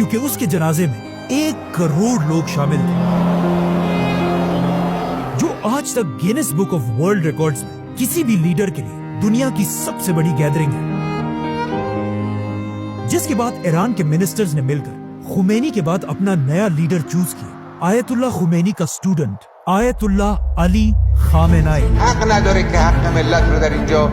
کیونکہ اس کے جنازے میں 1 کروڑ لوگ شامل تھے، جو آج تک grains book of world records میں کسی بھی لیڈر کے لیے دنیا کی سب سے بڑی گیدرنگ ہے، جس کے بعد ایران کے منسٹرز نے مل کر خمینی کے بعد اپنا نیا لیڈر چوز کیا، آیت اللہ خمینی کا اسٹوڈنٹ آیت اللہ علی خامنائی، حق نداره که حق ملت رو در اینجا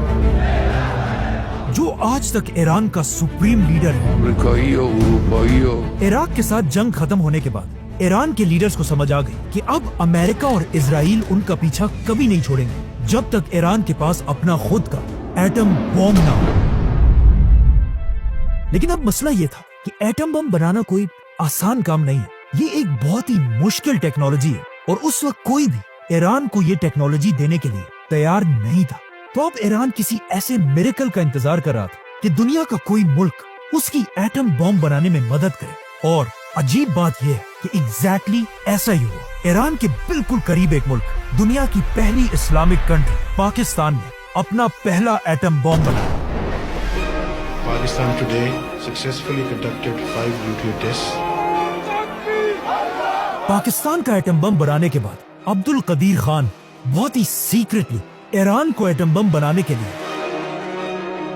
جو آج تک ایران کا سپریم لیڈر ہے۔ امریکایی و اروپایی و عراق کے ساتھ جنگ ختم ہونے کے بعد ایران کے لیڈرز کو سمجھ آ گئی کہ اب امریکہ اور اسرائیل ان کا پیچھا کبھی نہیں چھوڑیں گے جب تک ایران کے پاس اپنا خود کا ایٹم بم نہ ہو۔ لیکن اب مسئلہ یہ تھا کہ ایٹم بم بنانا کوئی آسان کام نہیں ہے، یہ ایک بہت ہی مشکل ٹیکنالوجی ہے، اور اس وقت کوئی بھی ایران کو یہ ٹیکنالوجی دینے کے لیے تیار نہیں تھا۔ تو اب ایران کسی ایسے میریکل کا انتظار کر رہا تھا کہ دنیا کا کوئی ملک اس کی ایٹم بم بنانے میں مدد کرے، اور عجیب بات یہ ہے کہ ایگزیکٹلی ایسا ہی ہوا۔ ایران کے بالکل قریب ایک ملک، دنیا کی پہلی اسلامک کنٹری پاکستان نے اپنا پہلا ایٹم بم بنایا۔ Pakistan today successfully conducted 5 nuclear tests. Pakistan کا ایٹم بم بنانے کے بعد عبد القدیر خان بہت ہی سیکرٹلی ایران کو ایٹم بم بنانے کے لیے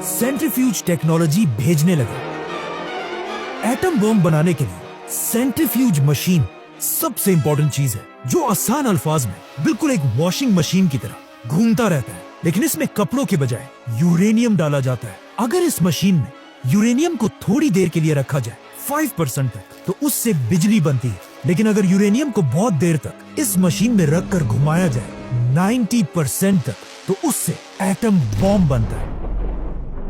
سینٹریفیوج ٹیکنالوجی بھیجنے لگے۔ ایٹم بم بنانے کے لیے سینٹریفیوج مشین سب سے امپورٹنٹ چیز ہے، جو آسان الفاظ میں بالکل ایک واشنگ مشین کی طرح گھومتا رہتا ہے، لیکن اس میں کپڑوں کے بجائے یورینیم ڈالا جاتا ہے۔ اگر اس مشین میں یورینیم کو تھوڑی دیر کے لیے رکھا جائے 5% تک تو اس سے بجلی بنتی ہے، لیکن اگر یورینیم کو بہت دیر تک اس مشین میں رکھ کر گھمایا جائے 90% تک تو اس سے ایٹم بم بنتا ہے۔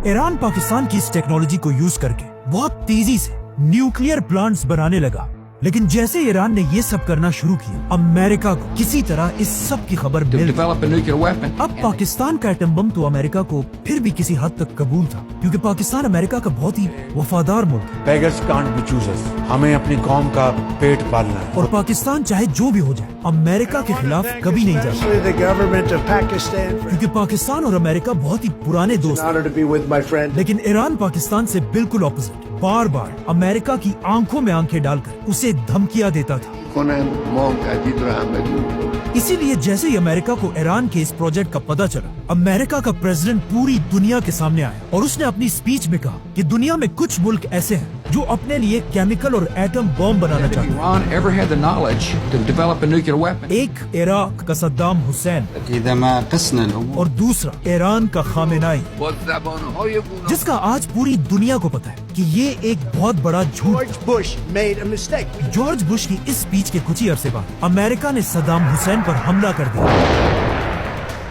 ایران پاکستان کی اس ٹیکنالوجی کو یوز کر کے بہت تیزی سے نیوکلیئر پلانٹس بنانے لگا، لیکن جیسے ایران نے یہ سب کرنا شروع کیا، امریکہ کو کسی طرح اس سب کی خبر to مل گئی۔ develop a nuclear weapon. اب پاکستان کا ایٹم بم تو امریکہ کو پھر بھی کسی حد تک قبول تھا، کیونکہ پاکستان امریکہ کا بہت ہی وفادار ملک ہے، Beggars can't be choosers. ہمیں اپنی قوم کا پیٹ پالنا ہے۔ اور پاکستان چاہے جو بھی ہو جائے امریکہ کے خلاف کبھی نہیں جاتا، Especially the government of Pakistan. کیونکہ پاکستان اور امریکہ بہت ہی پرانے دوست ہیں۔ Honor to be with my friend. لیکن ایران پاکستان سے بالکل اپوزٹ، بار بار امریکہ کی آنکھوں میں آنکھیں ڈال کر اسے دھمکیاں دیتا تھا۔ کنن ما تهدید رو عملی می‌کنیم. اسی لیے جیسے ہی امریکہ کو ایران کے اس پروجیکٹ کا پتہ چلا، امریکہ کا پریزیڈنٹ پوری دنیا کے سامنے آیا اور اس نے اپنی سپیچ میں کہا کہ دنیا میں کچھ ملک ایسے ہیں جو اپنے لیے کیمیکل اور ایٹم بم بنانا چاہتے ہیں۔ Iran ever had the knowledge to develop a nuclear weapon. ایک عراق کا صدام حسین إذا ما قسنا الأمور اور دوسرا ایران کا خامنائی، با زبانهای گوناگون جس کا آج پوری دنیا کو پتا ہے کہ یہ ایک بہت بڑا جھوٹ ہے۔ George Bush made a mistake. George Bush کی اس سپیچ کے کچھ ہی عرصے بعد امریکہ نے صدام حسین پر حملہ کر دیا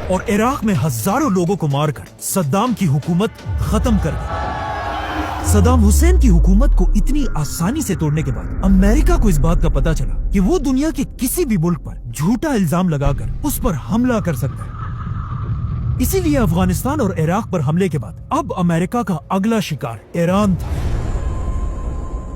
اور عراق میں ہزاروں لوگوں کو مار کر صدام کی حکومت ختم کر دی۔ صدام حسین کی حکومت کو اتنی آسانی سے توڑنے کے بعد امریکہ کو اس بات کا پتہ چلا کہ وہ دنیا کے کسی بھی ملک پر جھوٹا الزام لگا کر اس پر حملہ کر سکتا ہے۔ اسی لیے افغانستان اور عراق پر حملے کے بعد اب امریکہ کا اگلا شکار ایران تھا،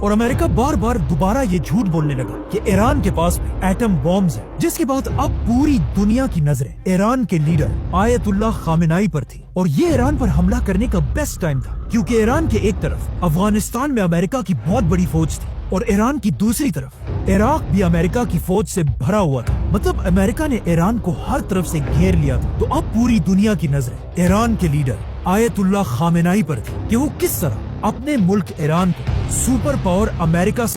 اور امریکہ بار بار دوبارہ یہ جھوٹ بولنے لگا کہ ایران کے پاس بھی ایٹم بمز ہیں، جس کے بعد اب پوری دنیا کی نظریں ایران کے لیڈر آیت اللہ خامنائی پر تھی، اور یہ ایران پر حملہ کرنے کا بیسٹ ٹائم تھا، کیونکہ ایران کے ایک طرف افغانستان میں امریکہ کی بہت بڑی فوج تھی اور ایران کی دوسری طرف عراق بھی امریکہ کی فوج سے بھرا ہوا تھا، مطلب امریکہ نے ایران کو ہر طرف سے گھیر لیا تھا۔ تو اب پوری دنیا کی نظریں ایران کے لیڈر آیت اللہ خامنائی پر تھی کہ وہ کس طرح اپنے ملک ایران کو سپر پاور امریکہ سے